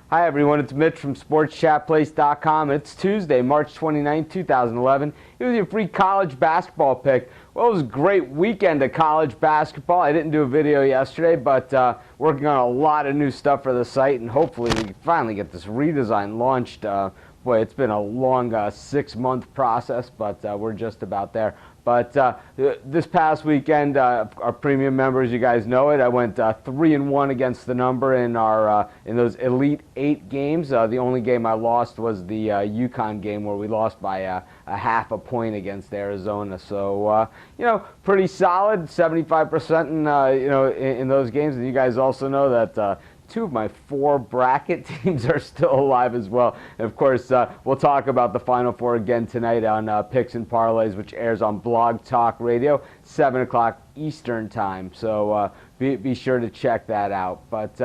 Hi everyone, it's Mitch from SportsChatPlace.com. It's Tuesday, March 29, 2011. Here's your free college basketball pick. Well, it was a great weekend of college basketball. I didn't do a video yesterday, but working on a lot of new stuff for the site, and hopefully we can finally get this redesign launched. Boy, it's been a long 6-month process, but we're just about there. But this past weekend, our premium members, you guys know it. I went 3-1 against the number in our in those Elite 8 games. The only game I lost was the UConn game, where we lost by a half a point against Arizona. So pretty solid, 75% in those games. And you guys also know that 2 of my 4 bracket teams are still alive as well. And of course, we'll talk about the Final Four again tonight on Picks and Parlays, which airs on Blog Talk Radio, 7 o'clock Eastern Time. So be sure to check that out. But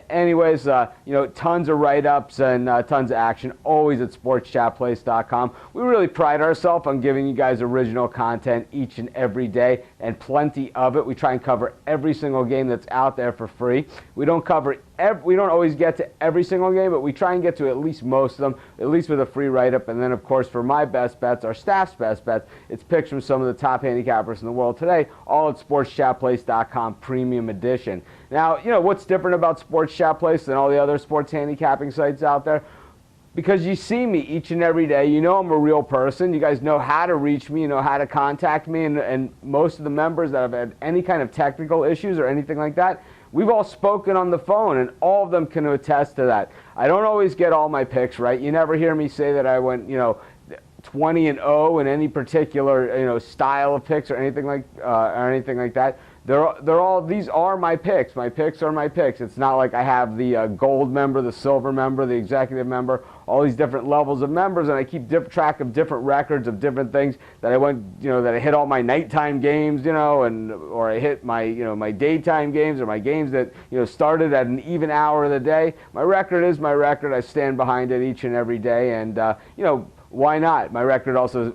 anyways, tons of write-ups and tons of action, always at SportsChatPlace.com. We really pride ourselves on giving you guys original content each and every day, and plenty of it. We try and cover every single game that's out there for free. We don't always get to every single game, but we try and get to at least most of them, at least with a free write-up. And then, of course, for my best bets, our staff's best bets, it's picks from some of the top handicappers in the world today, all at SportsChatPlace.com Premium Edition. Now, what's different about Sports Chat Place than all the other sports handicapping sites out there? Because you see me each and every day. You know I'm a real person. You guys know how to reach me. You know how to contact me. And most of the members that have had any kind of technical issues or anything like that, we've all spoken on the phone, and all of them can attest to that. I don't always get all my picks right. You never hear me say that I went, 20-0 in any particular, style of picks or anything like that. These are my picks. My picks are my picks. It's not like I have the gold member, the silver member, the executive member, all these different levels of members, and I keep track of different records of different things that I went, that I hit all my nighttime games, or I hit my, my daytime games, or my games that, started at an even hour of the day. My record is my record. I stand behind it each and every day, and why not? My record also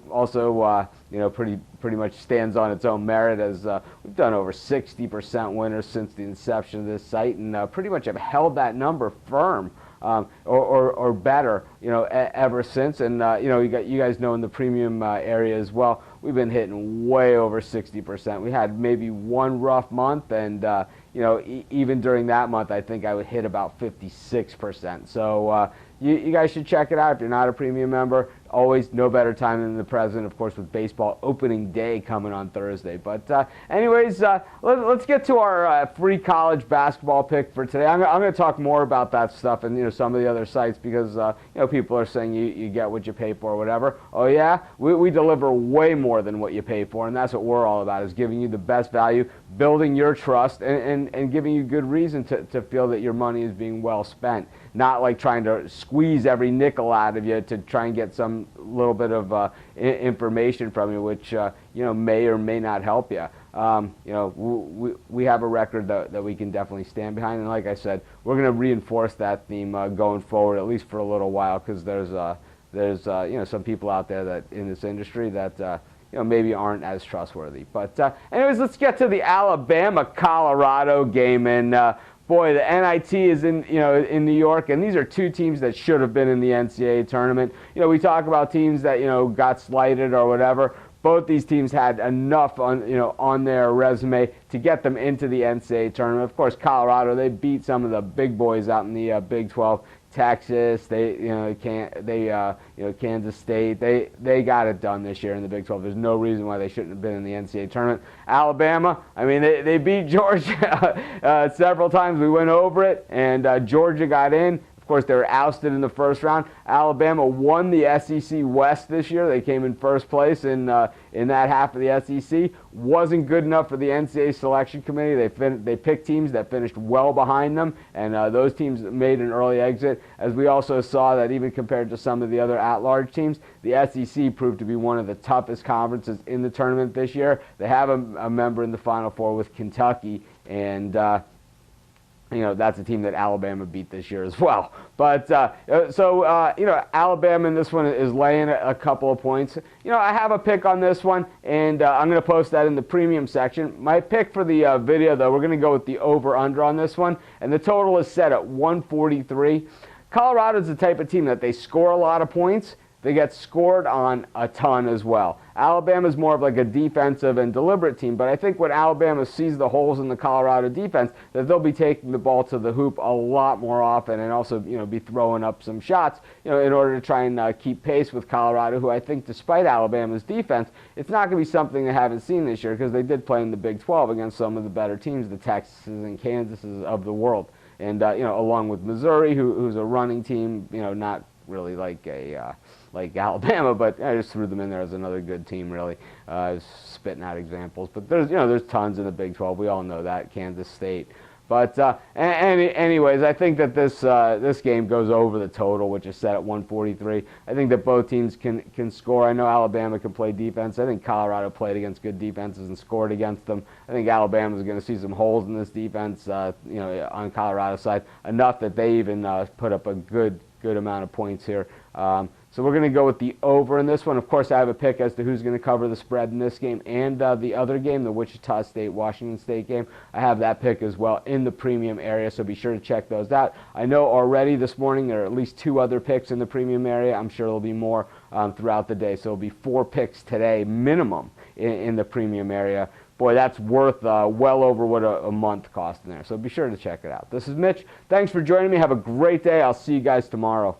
pretty much stands on its own merit, as we've done over 60% winners since the inception of this site, and pretty much have held that number firm or better, ever since. And you guys know in the premium area as well, we've been hitting way over 60%. We had maybe one rough month, and even during that month, I think I would hit about 56%. So you guys should check it out if you're not a premium member. Always no better time than the present, of course, with baseball opening day coming on Thursday. But anyways, let's get to our free college basketball pick for today. I'm going to talk more about that stuff and some of the other sites, because people are saying you get what you pay for or whatever. Oh yeah, we deliver way more than what you pay for, and that's what we're all about, is giving you the best value, building your trust, and giving you good reason to feel that your money is being well spent. Not like trying to squeeze every nickel out of you to try and get some little bit of information from you, which may or may not help you. We have a record that we can definitely stand behind, and like I said, we're going to reinforce that theme going forward, at least for a little while, because there's some people out there that in this industry that maybe aren't as trustworthy. But anyways, let's get to the Alabama-Colorado game. And boy, the NIT is in New York, and these are 2 teams that should have been in the NCAA tournament. We talk about teams that got slighted or whatever. Both these teams had enough on their resume to get them into the NCAA tournament. Of course, Colorado, they beat some of the big boys out in the Big 12. Texas, Kansas State, they got it done this year in the Big 12. There's no reason why they shouldn't have been in the NCAA tournament. Alabama, they beat Georgia several times. We went over it, and Georgia got in. Of course, they were ousted in the first round. Alabama won the SEC West this year. They came in first place in that half of the SEC. Wasn't good enough for the NCAA selection committee. They picked teams that finished well behind them, and those teams made an early exit. As we also saw that even compared to some of the other at-large teams, the SEC proved to be one of the toughest conferences in the tournament this year. They have a member in the Final Four with Kentucky, and that's a team that Alabama beat this year as well. But Alabama in this one is laying a couple of points. I have a pick on this one, and I'm going to post that in the premium section. My pick for the video, though, we're going to go with the over-under on this one, and the total is set at 143. Colorado's the type of team that they score a lot of points. They get scored on a ton as well. Alabama's more of like a defensive and deliberate team, but I think when Alabama sees the holes in the Colorado defense, that they'll be taking the ball to the hoop a lot more often and also, be throwing up some shots, in order to try and keep pace with Colorado, who I think despite Alabama's defense, it's not going to be something they haven't seen this year because they did play in the Big 12 against some of the better teams, the Texases and Kansases of the world. And, along with Missouri, who's a running team, not really like Alabama, but I just threw them in there as another good team, really. Spitting out examples, but there's tons in the Big 12. We all know that. Kansas State. But anyways, I think that this game goes over the total, which is set at 143. I think that both teams can score. I know Alabama can play defense. I think Colorado played against good defenses and scored against them. I think Alabama's going to see some holes in this defense, on Colorado's side, enough that they even put up a good amount of points here. So we're going to go with the over in this one. Of course, I have a pick as to who's going to cover the spread in this game and the other game, the Wichita State-Washington State game. I have that pick as well in the premium area, so be sure to check those out. I know already this morning there are at least 2 other picks in the premium area. I'm sure there'll be more throughout the day, so there'll be 4 picks today minimum in the premium area. Boy, that's worth well over what a month cost in there, so be sure to check it out. This is Mitch. Thanks for joining me. Have a great day. I'll see you guys tomorrow.